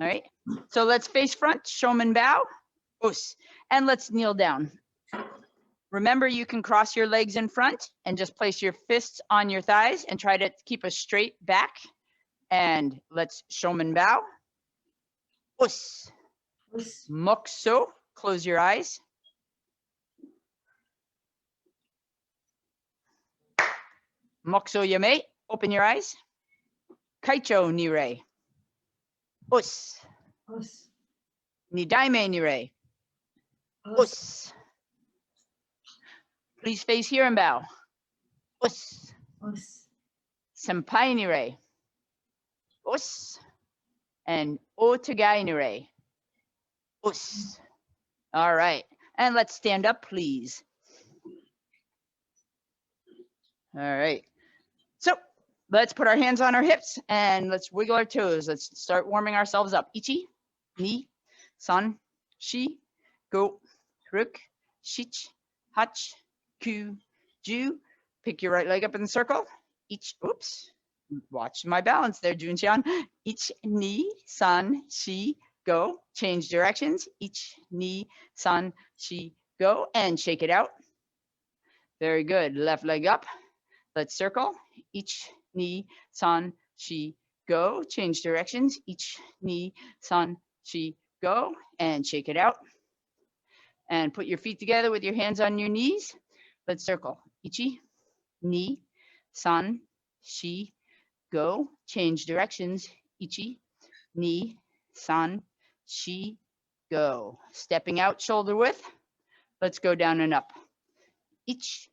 All right. So let's face front, Shomen bow. Us. And let's kneel down. Remember, you can cross your legs in front and just place your fists on your thighs and try to keep a straight back. And let's Shomen bow. Us. Mokso. Close your eyes. Mokso yame. Open your eyes. Kaicho nire. Us. Nidaime nire. Us. Please face here and bow. Us. Senpai nire. Us. And otagai nire. Us. All right. And let's stand up, please. All right. So let's put our hands on our hips and let's wiggle our toes. Let's start warming ourselves up. Ichi, ni, san, shi, go, ruk, shich, hach, ku, ju. Pick your right leg up in the circle. Ich, oops. Watch my balance there, Junchan. Ich, ni, san, shi, go. Change directions. Ich, ni, san, shi, go. And shake it out. Very good. Left leg up. Let's circle. Ich, ni, san, shi, go. Change directions. Ich, ni, san, shi, go. And shake it out. And put your feet together with your hands on your knees. Let's circle. Ichi, ni, san, shi, go. Change directions. Ichi, ni, san, shi, go. Stepping out shoulder width. Let's go down and up. Ich,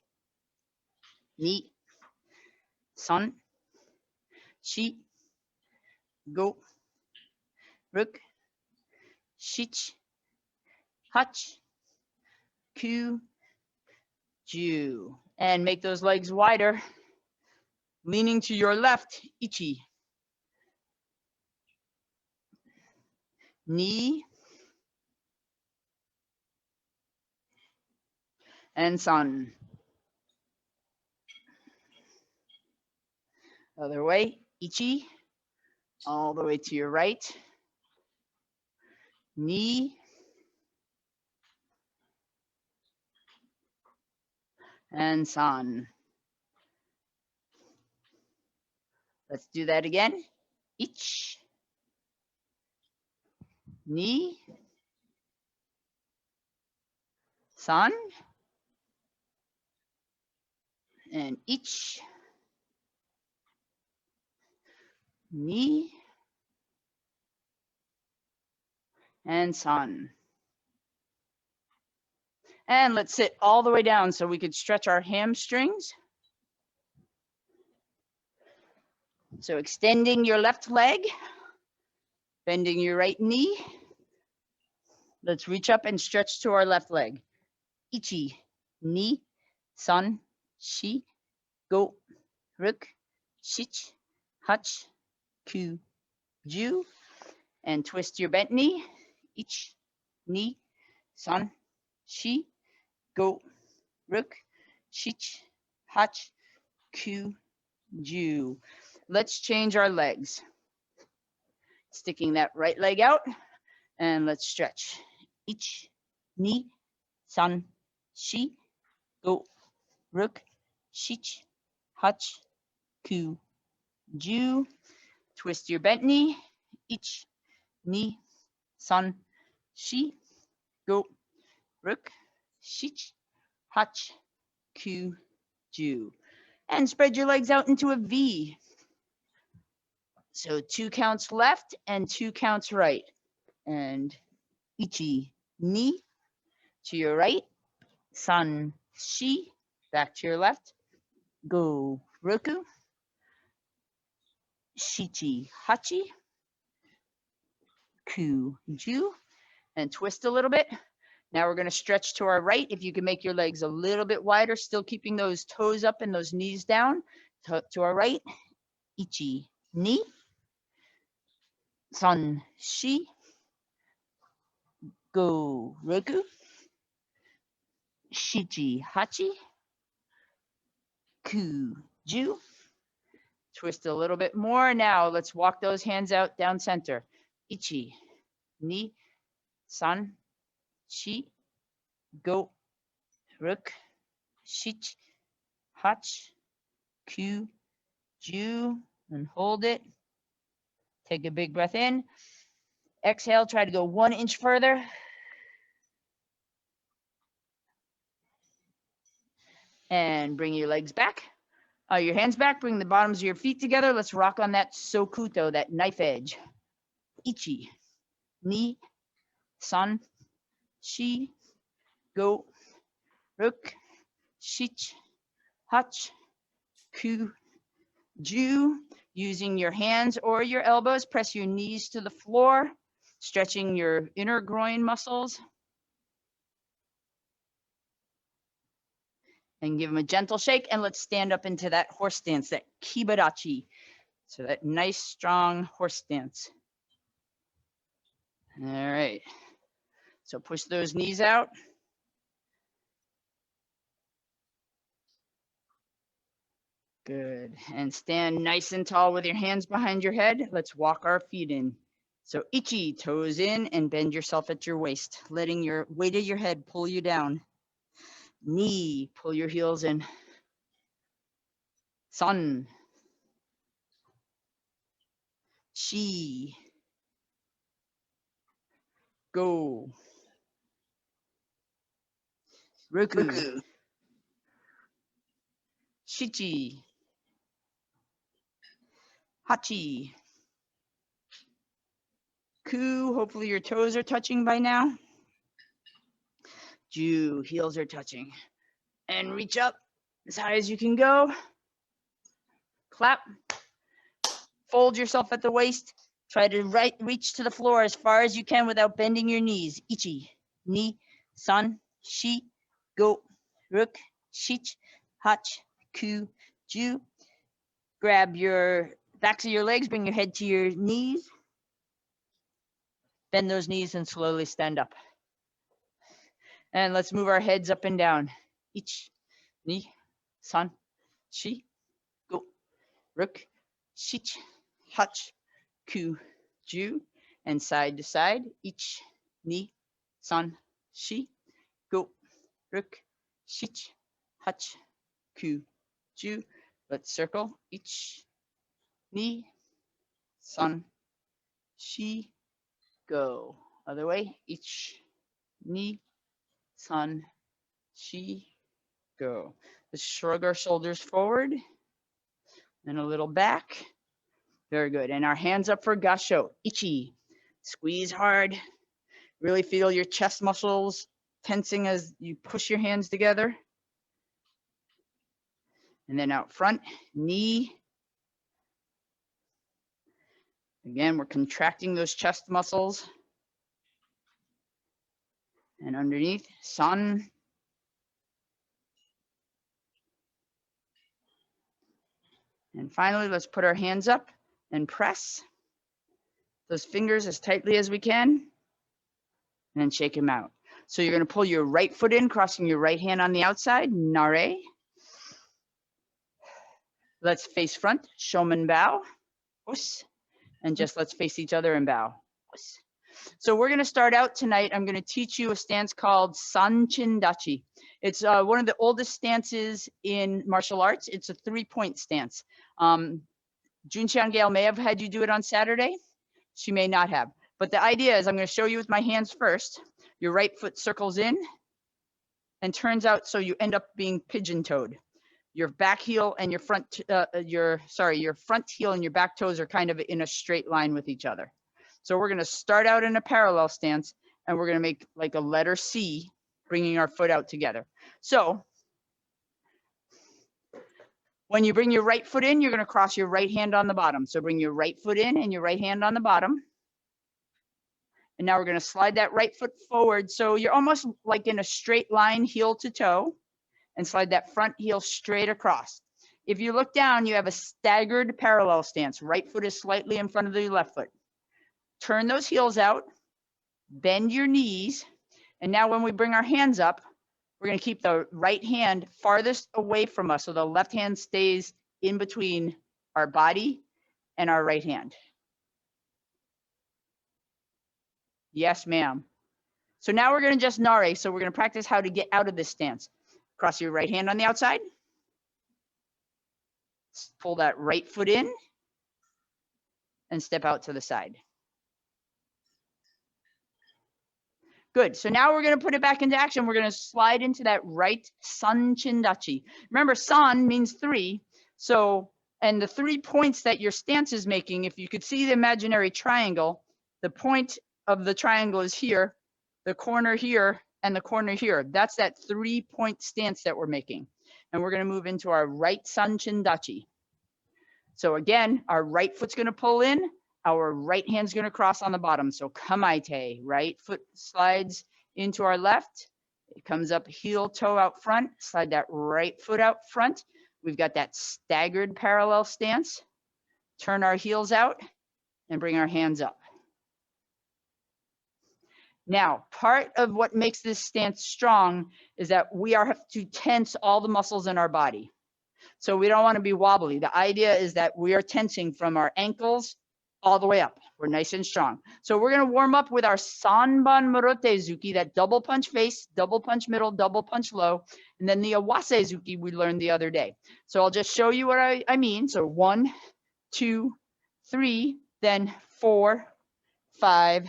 ni, san, shi, go, ruk, shich, hach, ku, ju. And make those legs wider. Leaning to your left, ichi, ni, and san. Other way, ichi, all the way to your right, ni, and san. Let's do that again. Ich, ni, san, and ich, ni, and san. And let's sit all the way down so we could stretch our hamstrings. So extending your left leg, bending your right knee. Let's reach up and stretch to our left leg. Ichi, ni, san, shi, go, ruk, shich, hach, ku, ju. And twist your bent knee. Ich, ni, san, shi, go, ruk, shich, hach, ku, ju. Let's change our legs. Sticking that right leg out and let's stretch. Ich, ni, san, shi, go, ruk, shich, hach, ku, ju. Twist your bent knee. Ich, ni, san, shi, go, ruk, shich, hach, ku, ju. And spread your legs out into a V. So 2 counts left and 2 counts right. And ichi, ni, to your right, san, shi, back to your left, go, roku, shichi, hachi, ku, ju, and twist a little bit. Now we're going to stretch to our right. If you can make your legs a little bit wider, still keeping those toes up and those knees down. To our right, ichi, ni, san, shi, go, roku, shichi, hachi, ku, ju. Twist a little bit more. Now let's walk those hands out down center. Ichi, ni, san, shi, go, ruk, shich, hach, ku, ju, and hold it. Take a big breath in. Exhale, try to go 1 inch further. And bring your legs back. Your hands back, bring the bottoms of your feet together. Let's rock on that sokuto, that knife edge. Ichi, ni, san, shi, go, ruk, shich, hach, ku, ju. Using your hands or your elbows, press your knees to the floor, stretching your inner groin muscles. And give them a gentle shake. And let's stand up into that horse stance, that kibarachi. So that nice, strong horse stance. All right. So push those knees out. Good. And stand nice and tall with your hands behind your head. Let's walk our feet in. So ichi, toes in, and bend yourself at your waist, letting your weight of your head pull you down. Ni, pull your heels in. San, shi, go, roku, shichi, hachi, ku. Hopefully your toes are touching by now. Ju, heels are touching. And reach up as high as you can go. Clap. Fold yourself at the waist. Try to reach to the floor as far as you can without bending your knees. Ichi, ni, san, shi, go, ruk, shich, hach, ku, ju. Grab your backs of your legs, bring your head to your knees. Bend those knees and slowly stand up. And let's move our heads up and down. Ich, ni, san, shi, go, ruk, shich, hach, ku, ju, and side to side. Ich, ni, san, shi, go, ruk, shich, hach, ku, ju. Let's circle. Ich, ni, san, shi, go. Other way. Ich, ni, san, shi, go. Let's shrug our shoulders forward and a little back. Very good. And our hands up for gasho. Ichi. Squeeze hard. Really feel your chest muscles tensing as you push your hands together. And then out front, ni. Again, we're contracting those chest muscles. And underneath, san. And finally, let's put our hands up and press those fingers as tightly as we can. And then shake them out. So you're going to pull your right foot in, crossing your right hand on the outside, nare. Let's face front, shomen bow. And just let's face each other and bow. So we're going to start out tonight. I'm going to teach you a stance called Sanchin Dachi. It's one of the oldest stances in martial arts. It's a 3-point stance. Junxian Gale may have had you do it on Saturday. She may not have. But the idea is I'm going to show you with my hands first. Your right foot circles in and turns out so you end up being pigeon-toed. Your back heel and your front, your front heel and your back toes are kind of in a straight line with each other. So we're going to start out in a parallel stance and we're going to make like a letter C, bringing our foot out together. So when you bring your right foot in, you're going to cross your right hand on the bottom. So bring your right foot in and your right hand on the bottom. And now we're going to slide that right foot forward. So you're almost like in a straight line, heel to toe, and slide that front heel straight across. If you look down, you have a staggered parallel stance. Right foot is slightly in front of the left foot. Turn those heels out, bend your knees. And now when we bring our hands up, we're going to keep the right hand farthest away from us. So the left hand stays in between our body and our right hand. Yes, ma'am. So now we're going to just nare. So we're going to practice how to get out of this stance. Cross your right hand on the outside. Pull that right foot in and step out to the side. Good. So now we're going to put it back into action. We're going to slide into that right San Chindachi. Remember, San means 3. So, and the 3 points that your stance is making, if you could see the imaginary triangle, the point of the triangle is here, the corner here, and the corner here. That's that 3-point stance that we're making. And we're going to move into our right San Chindachi. So again, our right foot's going to pull in. Our right hand's going to cross on the bottom. So kamaite, right foot slides into our left. It comes up heel toe out front. Slide that right foot out front. We've got that staggered parallel stance. Turn our heels out and bring our hands up. Now, part of what makes this stance strong is that we have to tense all the muscles in our body. So we don't want to be wobbly. The idea is that we are tensing from our ankles all the way up. We're nice and strong. So we're going to warm up with our Sanban Morote-zuki, that double punch face, double punch middle, double punch low, and then the Awase-zuki we learned the other day. So I'll just show you what I mean. So 1, 2, 3, then 4, 5,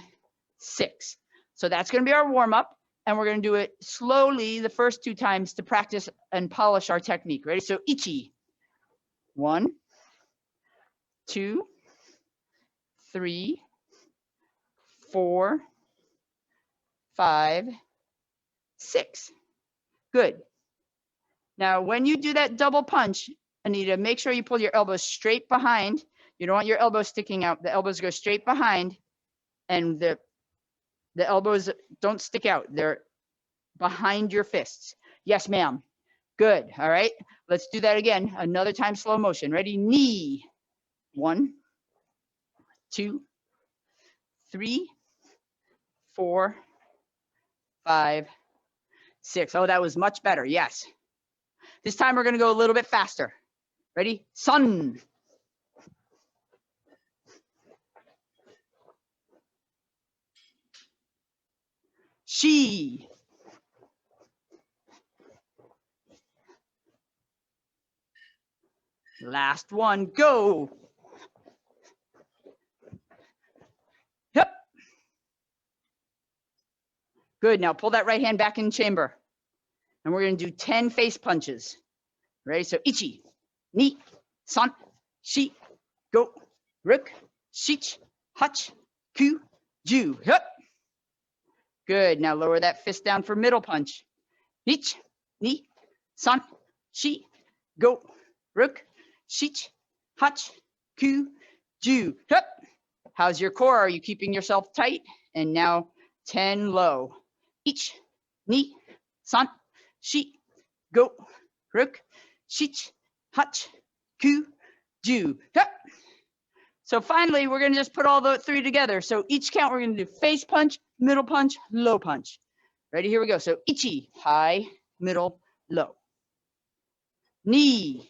6. So that's going to be our warm up. And we're going to do it slowly the first 2 times to practice and polish our technique. Ready? So ichi. 1, 2, 3, 4, 5, 6. Good. Now, when you do that double punch, Anita, make sure you pull your elbows straight behind. You don't want your elbows sticking out. The elbows go straight behind, and the elbows don't stick out. They're behind your fists. Yes, ma'am. Good. All right. Let's do that again. Another time, slow motion. Ready? Knee. 1, 2, 3, 4, 5, 6. Oh, that was much better. Yes. This time we're going to go a little bit faster. Ready? Sun. Shi. Last one. Go. Yep. Good. Now pull that right hand back in chamber. And we're going to do 10 face punches. Ready? So ichi, ni, san, shi, go, ruk, shich, hach, ku, ju. Yep. Good. Now lower that fist down for middle punch. Ich, ni, san, shi, go, ruk, shich, hach, ku, ju. Yep. How's your core? Are you keeping yourself tight? And now 10 low. Ich, ni, san, shi, go, ruk, shich, hach, ku, ju. Yep. So finally, we're going to just put all the 3 together. So each count, we're going to do face punch, middle punch, low punch. Ready? Here we go. So ichi, high, middle, low. Ni.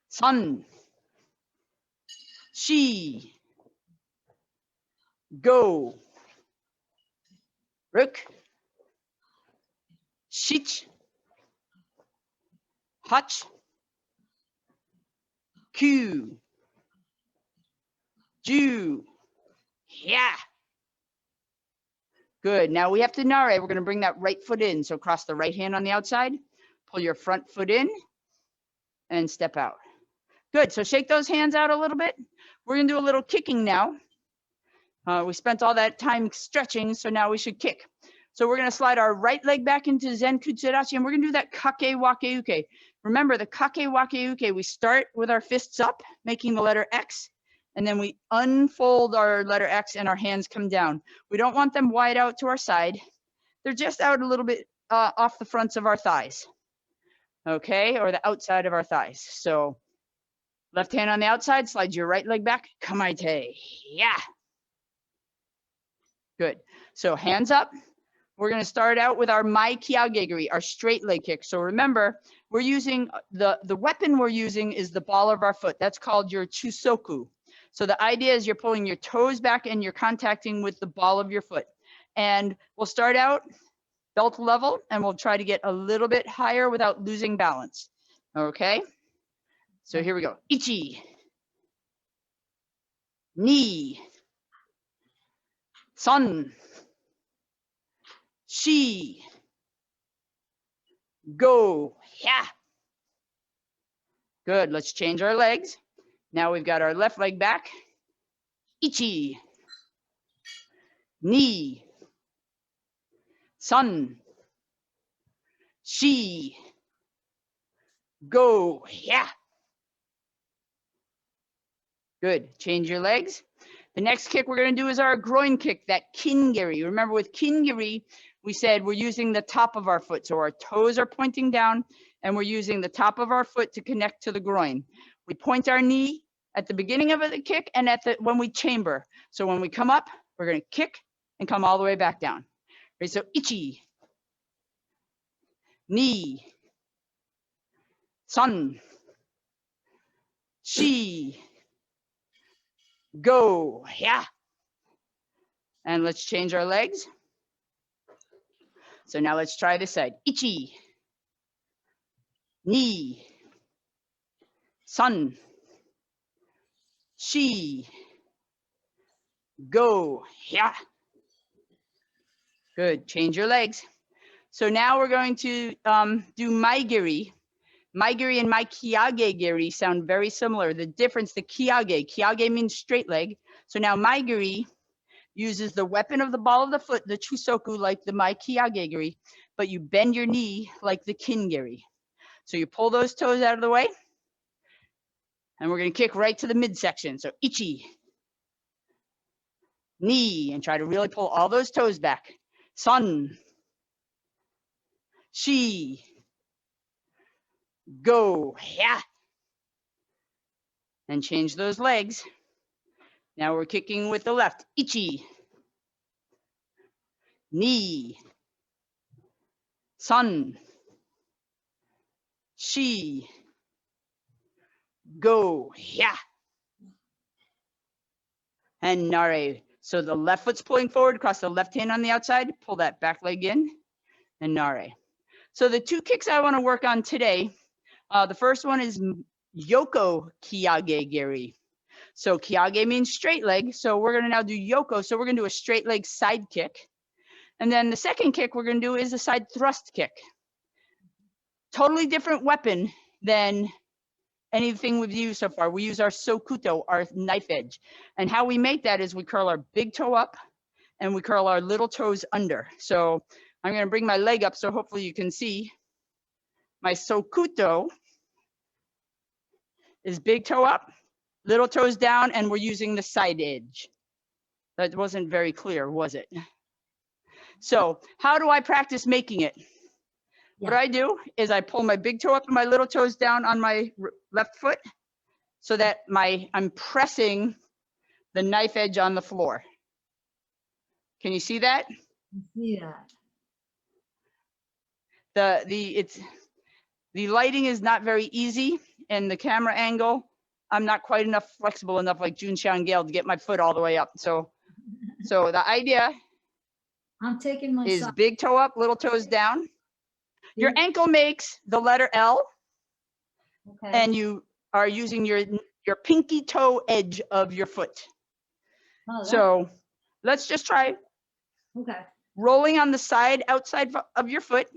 San. Shi. Go. Ruk. Shich. Hach. Ku. Ju. Yeah. Good. Now we have to nare. We're going to bring that right foot in. So cross the right hand on the outside. Pull your front foot in and step out. Good. So shake those hands out a little bit. We're going to do a little kicking now. We spent all that time stretching, so now we should kick. So we're going to slide our right leg back into Zen Kutsurachi, and we're going to do that kake wake uke. Remember, the kake wake uke, we start with our fists up, making the letter X, and then we unfold our letter X and our hands come down. We don't want them wide out to our side. They're just out a little bit off the fronts of our thighs, okay, or the outside of our thighs. So left hand on the outside, slide your right leg back, kamaite, yeah. Good. So hands up. We're going to start out with our mai kiagegiri, our straight leg kick. So remember, we're using the weapon we're using is the ball of our foot. That's called your chusoku. So the idea is you're pulling your toes back and you're contacting with the ball of your foot. And we'll start out belt level and we'll try to get a little bit higher without losing balance. Okay, so here we go. Ichi, ni, san, shi, go, yeah. Good, let's change our legs. Now we've got our left leg back. Ichi, ni, san, shi, go, yeah. Good, change your legs. The next kick we're gonna do is our groin kick, that kingiri. Remember with kingiri, we said we're using the top of our foot. So our toes are pointing down and we're using the top of our foot to connect to the groin. We point our knee at the beginning of the kick and when we chamber. So when we come up, we're gonna kick and come all the way back down. Right, so ichi, ni, san, shi, go, yeah. And let's change our legs. So now let's try this side. Ichi, ni, san, shi, go, yeah. Good, change your legs. So now we're going to do maigiri. Maigiri and maikiage giri sound very similar. The difference, the kiage means straight leg. So now maigiri uses the weapon of the ball of the foot, the chusoku, like the maikiage giri, but you bend your knee like the kingiri. So you pull those toes out of the way, and we're gonna kick right to the midsection. So ichi, ni, and try to really pull all those toes back. San, shi, go, yeah. And change those legs. Now we're kicking with the left. Ichi, ni, san, shi, go, yeah. And nare. So the left foot's pulling forward, cross the left hand on the outside, pull that back leg in, and nare. So the two kicks I want to work on today, the first one is yoko kiage giri. So kiage means straight leg. So we're gonna now do yoko. So we're gonna do a straight leg side kick. And then the second kick we're gonna do is a side thrust kick. Totally different weapon than anything we've used so far. We use our sokuto, our knife edge. And how we make that is we curl our big toe up and we curl our little toes under. So I'm gonna bring my leg up so hopefully you can see. My sokuto is big toe up, little toes down, and we're using the side edge. That wasn't very clear, was it? So how do I practice making it? What I do is I pull my big toe up and my little toes down on my left foot so that I'm pressing the knife edge on the floor. Can you see that? I see that. The lighting is not very easy, and the camera angle, I'm not quite enough flexible enough like Jun Xiang Gale to get my foot all the way up. So the idea I'm taking my is big toe up, little toes down. Your ankle makes the letter L, okay. and you are using your pinky toe edge of your foot. Oh, So let's just try rolling on the side outside of your foot.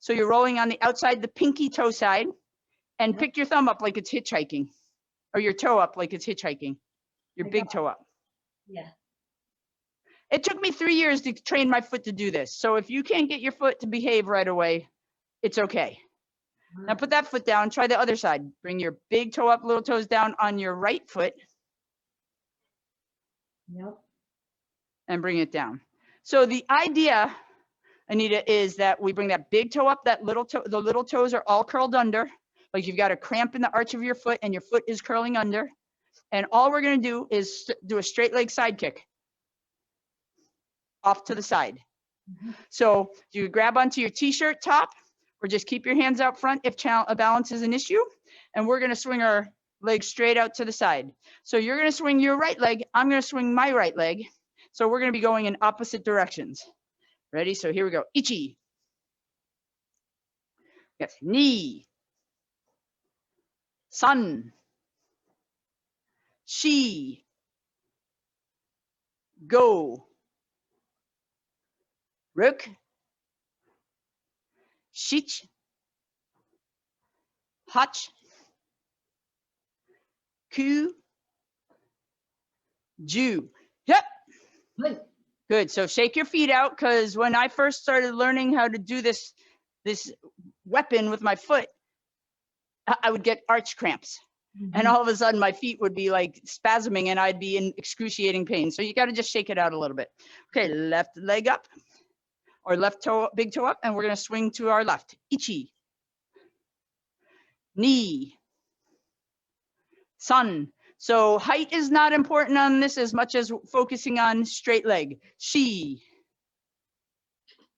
So you're rolling on the outside, the pinky toe side, and pick your thumb up like it's hitchhiking, or your toe up like it's hitchhiking, your big toe up. Yeah. It took me 3 years to train my foot to do this. So if you can't get your foot to behave right away, it's okay. Now put that foot down, try the other side. Bring your big toe up, little toes down on your right foot. Yep. And bring it down. So the idea, Anita, is that we bring that big toe up, that little toe, the little toes are all curled under, like you've got a cramp in the arch of your foot and your foot is curling under. And all we're gonna do is do a straight leg side kick off to the side. So you grab onto your t-shirt top, or just keep your hands out front if balance is an issue. And we're gonna swing our leg straight out to the side. So you're going to swing your right leg. I'm going to swing my right leg. So we're going to be going in opposite directions. Ready? So here we go. Ichi. Yes. Ni. San. Shi. Go. Ruk. Shich. Hach. Ku. Ju. Yep. Good. Good. So shake your feet out, because when I first started learning how to do this weapon with my foot, I would get arch cramps. And all of a sudden my feet would be like spasming and I'd be in excruciating pain. So you got to just shake it out a little bit. Okay, left leg up or left toe, big toe up, and we're going to swing to our left. Ichi. Ni. San. So height is not important on this as much as focusing on straight leg. Shi.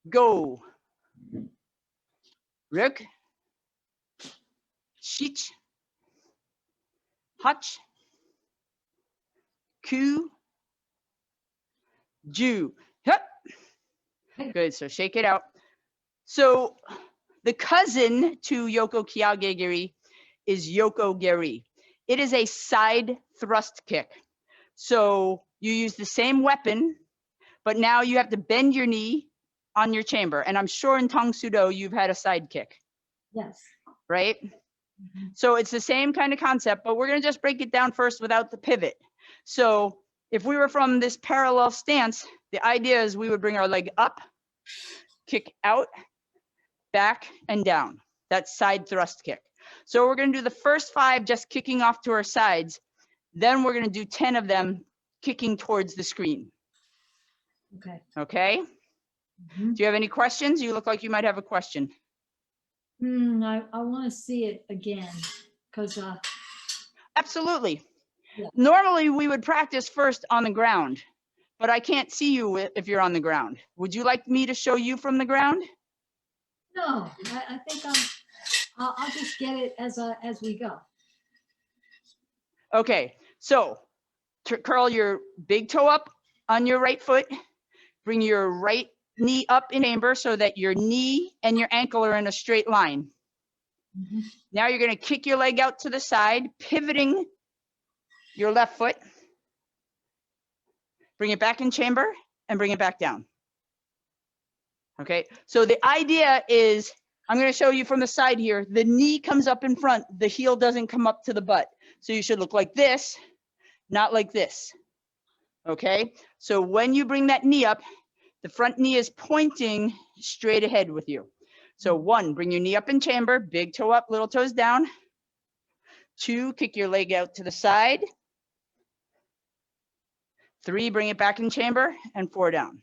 Go. Ruk. Shich. Hach. Ku. Ju. Yep. Good. So shake it out. So the cousin to Yoko Kyage Geri is Yoko Geri. It is a side thrust kick. So you use the same weapon, but now you have to bend your knee on your chamber. And I'm sure in Tang Soo Do you've had a side kick, Yes. right? So it's the same kind of concept, but we're going to just break it down first without the pivot. So if we were from this parallel stance, the idea is we would bring our leg up, kick out, back, and down. That's side thrust kick. So we're going to do the first 5 just kicking off to our sides. Then we're going to do 10 of them kicking towards the screen. Okay. Okay? Do you have any questions? You look like you might have a question. I want to see it again because Absolutely. Yeah. Normally we would practice first on the ground, but I can't see you if you're on the ground. Would you like me to show you from the ground? no, I think I'll just get it as we go. Okay, so curl your big toe up on your right foot. Bring your right knee up in chamber so that your knee and your ankle are in a straight line. Now you're going to kick your leg out to the side, pivoting your left foot. Bring it back in chamber and bring it back down. Okay, so the idea is, I'm going to show you from the side here, the knee comes up in front, the heel doesn't come up to the butt. So you should look like this, not like this. Okay, so when you bring that knee up, the front knee is pointing straight ahead with you. So 1, bring your knee up in chamber, big toe up, little toes down. 2, kick your leg out to the side. 3, bring it back in chamber, and 4 down.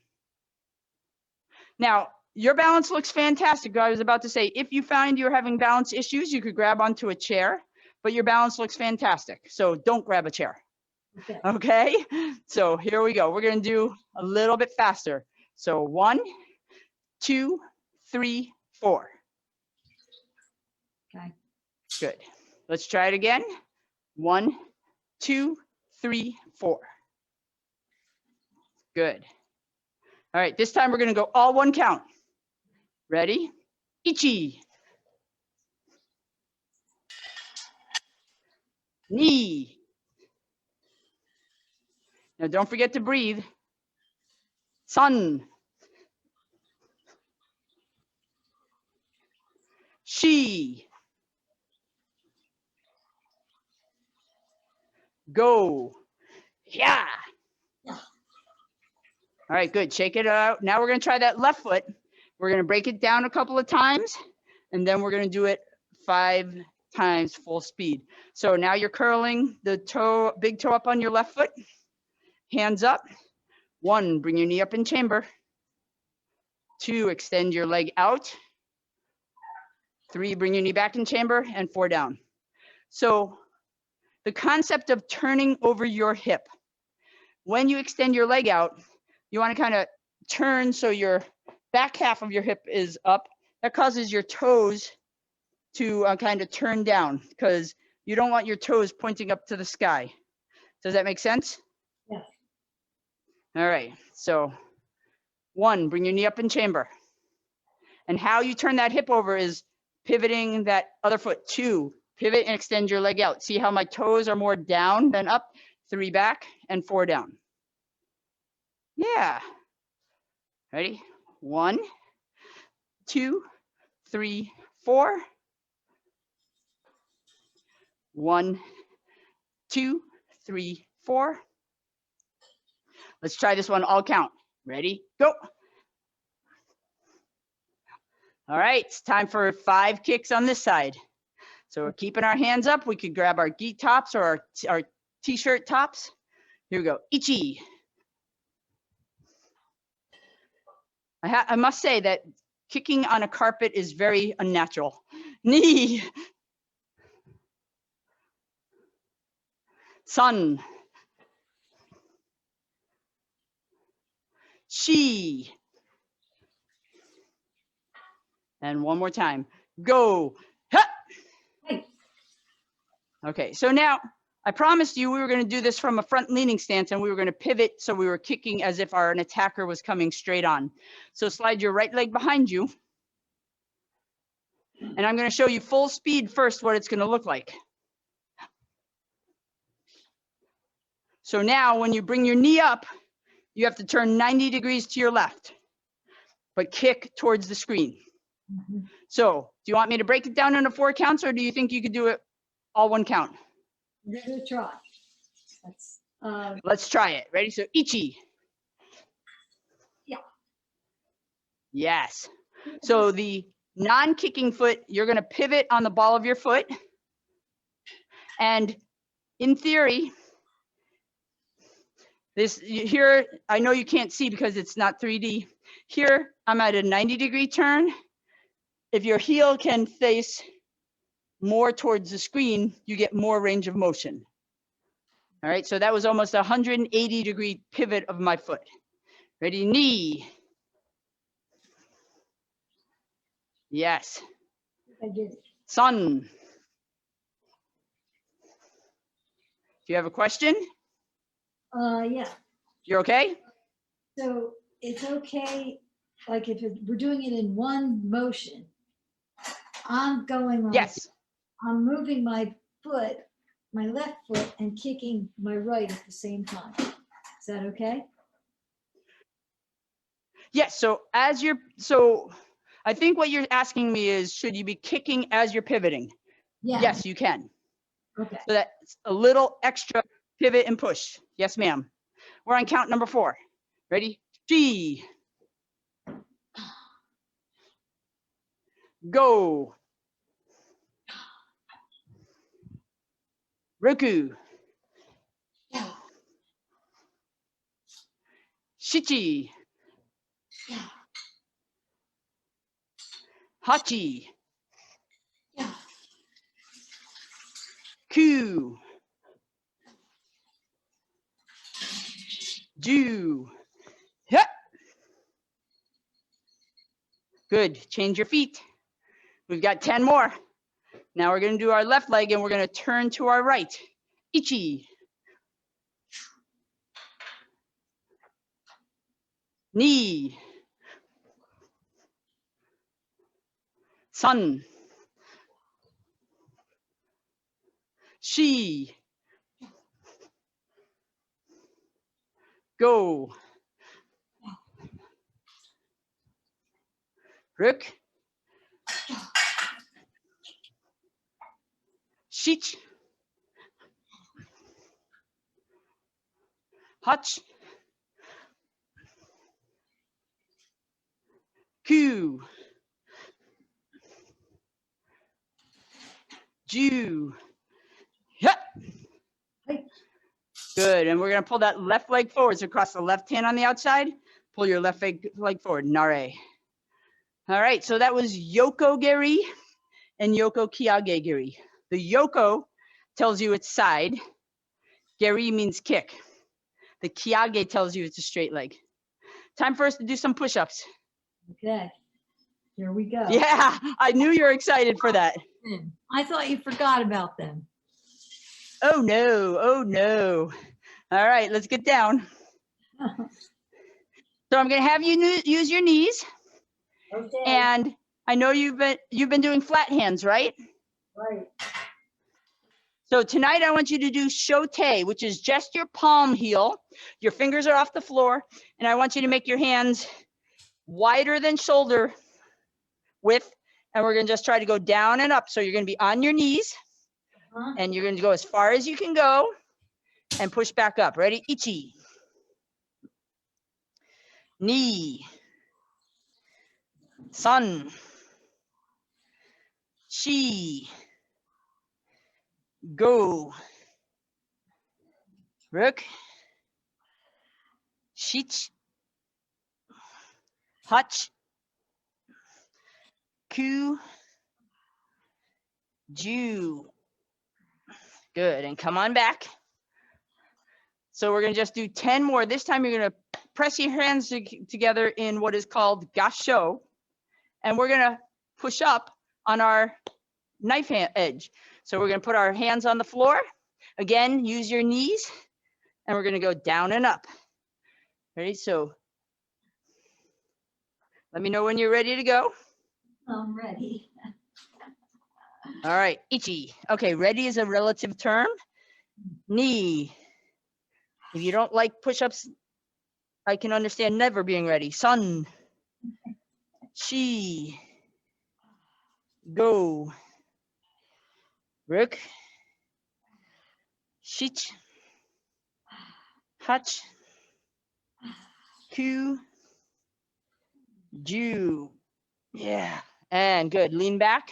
Now, your balance looks fantastic. I was about to say, if you find you're having balance issues, you could grab onto a chair, but your balance looks fantastic. So don't grab a chair. Okay. Okay, so here we go. We're going to do a little bit faster. So 1, 2, 3, 4. Okay. Good. Let's try it again. 1, 2, 3, 4. Good. All right, this time we're going to go all 1 count. Ready? Ichi. Ni. Now don't forget to breathe. San. Shi. Go. Yeah. Yeah. All right, good. Shake it out. Now we're going to try that left foot. We're going to break it down a couple of times, and then we're going to do it 5 times full speed. So now you're curling the toe, big toe up on your left foot. Hands up. 1, bring your knee up in chamber. 2, extend your leg out. 3, bring your knee back in chamber, and 4 down. So the concept of turning over your hip. When you extend your leg out, you want to kind of turn so your back half of your hip is up. That causes your toes to kind of turn down, because you don't want your toes pointing up to the sky. Does that make sense? Yes. All right, so 1, bring your knee up in chamber. And how you turn that hip over is pivoting that other foot. 2, pivot and extend your leg out. See how my toes are more down than up? 3 back and 4 down. Yeah. Ready? 1, 2, 3, 4. 1, 2, 3, 4. Let's try this one all count. Ready? Go. All right, it's time for 5 kicks on this side. So we're keeping our hands up. We could grab our gi tops or our t-shirt tops. Here we go. Ichi. I must say that kicking on a carpet is very unnatural. Knee. Sun. Shi. And one more time. Go. Ha! Hey. Okay, so now I promised you we were going to do this from a front leaning stance and we were going to pivot so we were kicking as if an attacker was coming straight on. So slide your right leg behind you. And I'm going to show you full speed first what it's going to look like. So now when you bring your knee up, you have to turn 90 degrees to your left, but kick towards the screen. Mhm. So do you want me to break it down into 4 counts or do you think you could do it all 1 count? We're gonna try. Let's try it. Ready? So Ichi. Yeah. Yes. So the non-kicking foot, you're going to pivot on the ball of your foot. And in theory, here, I know you can't see because it's not 3D. Here, I'm at a 90-degree turn. If your heel can face more towards the screen, you get more range of motion. All right, so that was almost a 180-degree pivot of my foot. Ready, knee. Yes. I did it. Sun. Do you have a question? Yeah. You're okay? So it's okay, like if we're doing it in one motion, I'm going like, Yes. I'm moving my foot, my left foot, and kicking my right at the same time. Is that okay? Yes, so I think what you're asking me is, should you be kicking as you're pivoting? Yeah. Yes, you can. Okay. So that's a little extra pivot and push. Yes, ma'am. We're on count number 4. Ready? G. Go. Roku. Shichi. Hachi. Ku. Ju. Yep. Good. Change your feet. We've got 10 more. Now we're going to do our left leg and we're going to turn to our right. Ichi. Knee. Sun. Shi. Go. Rook. Shich. Hutch. Ku. Ju. Yep. Good. And we're going to pull that left leg forward. So cross the left hand on the outside. Pull your left leg forward. Nare. All right. So that was Yoko Geri and Yoko Kiage Geri. The Yoko tells you it's side. Geri means kick. The Kiage tells you it's a straight leg. Time for us to do some push-ups. Okay. Here we go. Yeah, I knew you were excited for that. I thought you forgot about them. Oh no, oh no. All right, let's get down. So I'm gonna have you use your knees, Okay, and I know you've been doing flat hands, right? right. So tonight I want you to do shote, which is just your palm heel. Your fingers are off the floor, and I want you to make your hands wider than shoulder width, and we're gonna just try to go down and up. So you're gonna be on your knees, Huh? and you're gonna go as far as you can go and push back up. Ready? Ichi. Ni. San. Shi. Go. Ruk. Shich. Hach. Ku. Ju. Good, and come on back. So we're gonna just do 10 more. This time you're gonna press your hands together in what is called gasho, and we're gonna push up on our knife hand edge. So we're gonna put our hands on the floor. Again, use your knees, and we're gonna go down and up. Ready? So let me know when you're ready to go. I'm ready. All right, ichi. Okay, ready is a relative term. Ni. If you don't like push-ups, I can understand never being ready. San. Shi. Go. Ruk. Shich. Hach. Ku. Ju. Yeah, and good. Lean back.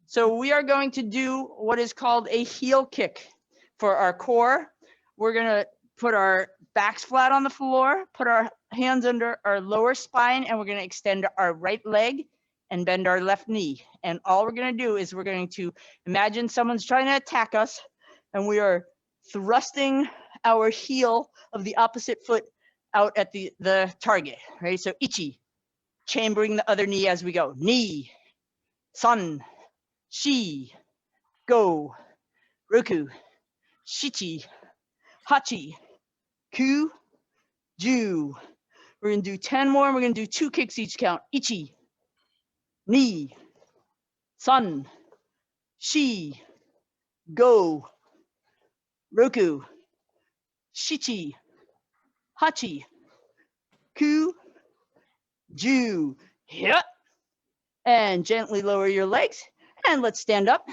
So we are going to do what is called a heel kick for our core. We're gonna put our backs flat on the floor, put our hands under our lower spine, and we're gonna extend our right leg and bend our left knee. And all we're gonna do is we're going to imagine someone's trying to attack us, and we are thrusting our heel of the opposite foot out at the target, right? So ichi, chambering the other knee as we go. Ni, san, shi, go, roku, shichi, hachi, ku, ju. We're gonna do 10 more, and we're gonna do 2 kicks each count. Ichi, ni, san, shi, go, roku, shichi, hachi, ku, ju. Yep. And gently lower your legs, and let's stand up.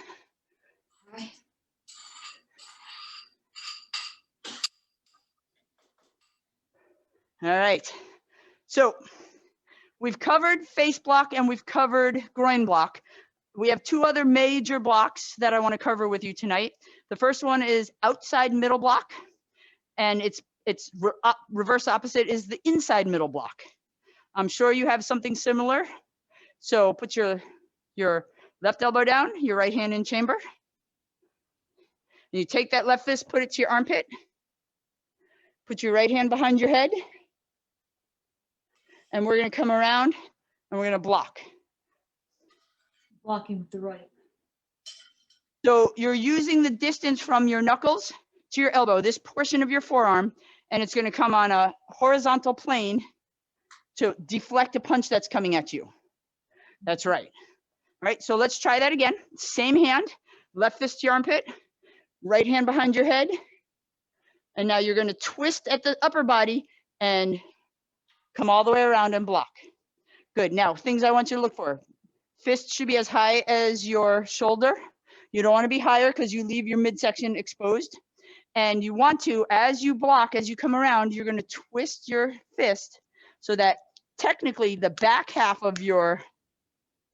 All right, so we've covered face block and we've covered groin block. We have 2 other major blocks that I want to cover with you tonight. The first one is outside middle block, and its reverse opposite is the inside middle block. I'm sure you have something similar. So put your left elbow down, your right hand in chamber. And you take that left fist, put it to your armpit. Put your right hand behind your head. And we're gonna come around and we're gonna block. Blocking with the right. So you're using the distance from your knuckles to your elbow, this portion of your forearm, and it's gonna come on a horizontal plane to deflect a punch that's coming at you. That's right. All right, so let's try that again. Same hand, left fist to your armpit, right hand behind your head. And now you're gonna twist at the upper body and come all the way around and block. Good, now things I want you to look for. Fist should be as high as your shoulder. You don't wanna be higher because you leave your midsection exposed. And you want to, as you block, as you come around, you're gonna twist your fist so that technically the back half of your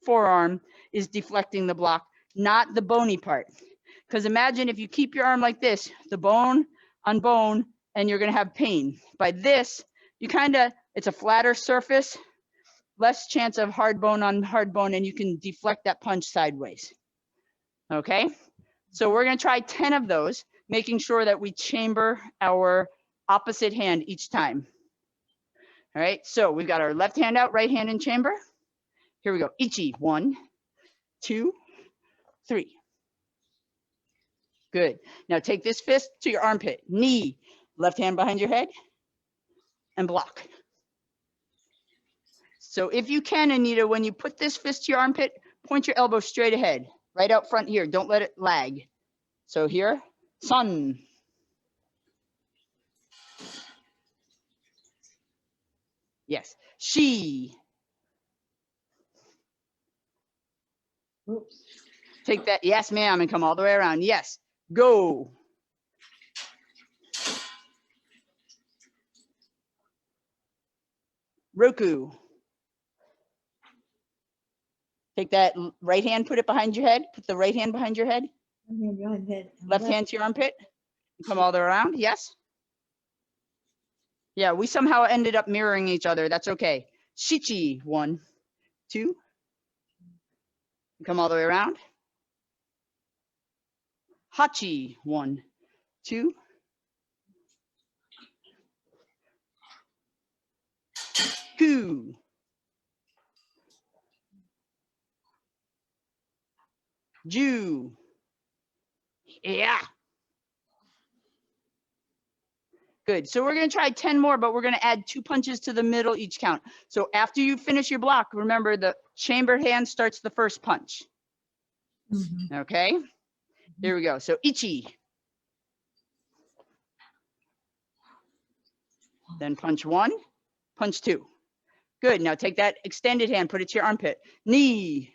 forearm is deflecting the block, not the bony part. Because imagine if you keep your arm like this, the bone on bone, and you're gonna have pain. By this, you it's a flatter surface, less chance of hard bone on hard bone, and you can deflect that punch sideways. Okay, so we're gonna try 10 of those, making sure that we chamber our opposite hand each time. All right, so we've got our left hand out, right hand in chamber. Here we go, ichi, 1, 2, 3. Good. Now take this fist to your armpit. Knee, left hand behind your head, and block. So if you can, Anita, when you put this fist to your armpit, point your elbow straight ahead, right out front here. Don't let it lag. So here, sun. Yes, she. Oops. Take that, yes, ma'am, and come all the way around. Yes, go. Roku. Take that right hand, put it behind your head. Put the right hand behind your head. Left hand to your armpit. Come all the way around. Yes. Yeah, we somehow ended up mirroring each other. That's okay. Shichi. 1, 2. Come all the way around. Hachi. 1, 2. Ku. Ju. Yeah. Good. So we're going to try 10 more, but we're going to add 2 punches to the middle each count. So after you finish your block, remember the chambered hand starts the first punch. Okay. Here we go. So ichi. Then punch 1, punch 2. Good. Now take that extended hand, put it to your armpit. Knee.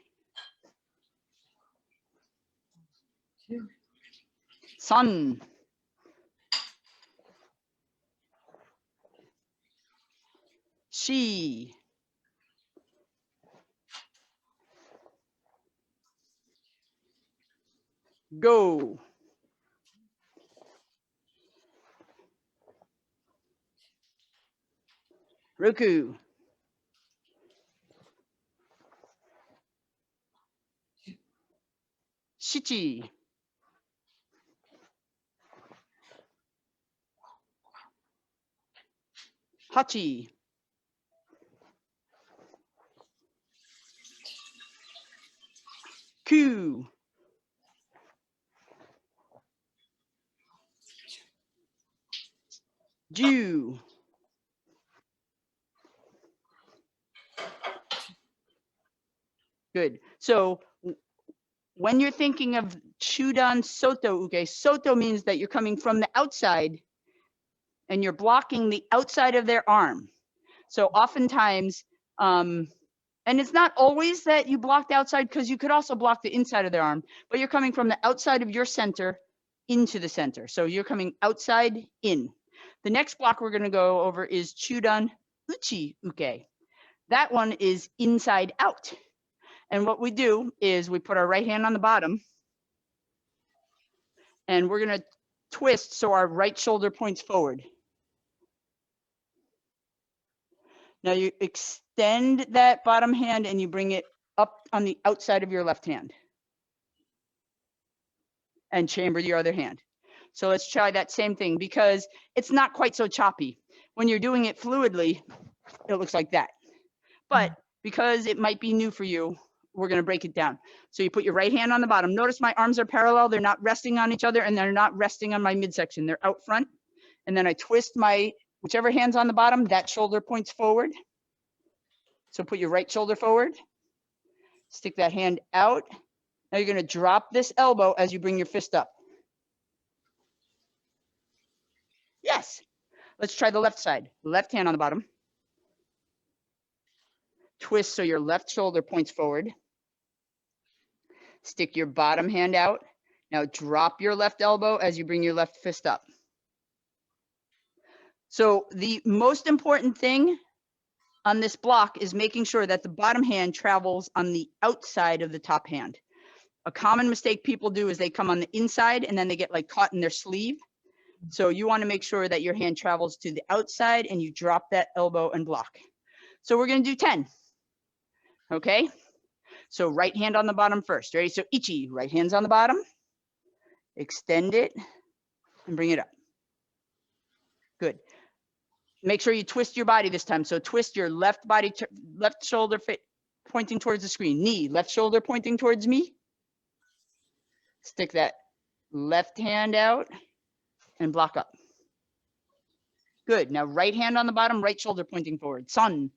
Sun. She. Go. Roku. Shichi. Hachi. Ku. Ju. Good. So when you're thinking of Chudan Soto Uke, Soto means that you're coming from the outside and you're blocking the outside of their arm. So oftentimes, and it's not always that you block the outside, because you could also block the inside of their arm, but you're coming from the outside of your center into the center. So you're coming outside in. The next block we're going to go over is Chudan Uchi Uke. That one is inside out. And what we do is we put our right hand on the bottom and we're going to twist so our right shoulder points forward. Now you extend that bottom hand and you bring it up on the outside of your left hand and chamber your other hand. So let's try that same thing, because it's not quite so choppy. When you're doing it fluidly, it looks like that. But because it might be new for you, we're going to break it down. So you put your right hand on the bottom. Notice my arms are parallel. They're not resting on each other and they're not resting on my midsection. They're out front. And then I twist my, whichever hand's on the bottom, that shoulder points forward. So put your right shoulder forward. Stick that hand out. Now you're going to drop this elbow as you bring your fist up. Yes. Let's try the left side. Left hand on the bottom. Twist so your left shoulder points forward. Stick your bottom hand out. Now drop your left elbow as you bring your left fist up. So the most important thing on this block is making sure that the bottom hand travels on the outside of the top hand. A common mistake people do is they come on the inside and then they get like caught in their sleeve. So you want to make sure that your hand travels to the outside and you drop that elbow and block. So we're going to do 10. Okay. So right hand on the bottom first. Ready? So ichi, right hand's on the bottom. Extend it and bring it up. Good. Make sure you twist your body this time. So twist your left body, left shoulder pointing towards the screen. Knee, left shoulder pointing towards me. Stick that left hand out and block up. Good. Now right hand on the bottom, right shoulder pointing forward. Sun.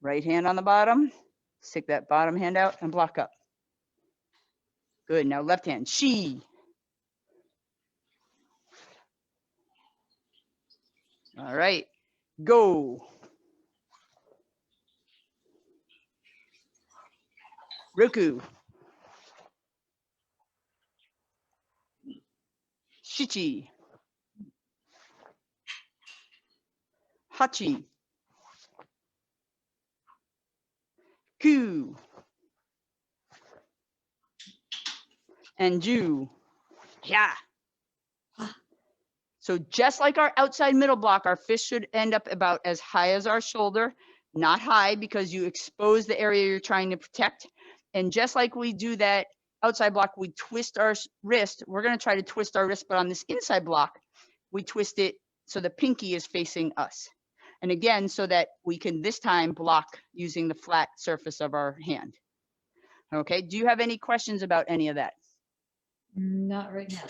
Right hand on the bottom. Stick that bottom hand out and block up. Good. Now left hand. She. All right. Go. Roku. Shichi. Hachi. Ku. And Ju. Yeah. So just like our outside middle block, our fist should end up about as high as our shoulder, not high because you expose the area you're trying to protect. And just like we do that outside block, we twist our wrist. We're going to try to twist our wrist, but on this inside block, we twist it so the pinky is facing us. And again, so that we can this time block using the flat surface of our hand. Okay, do you have any questions about any of that? Not right now.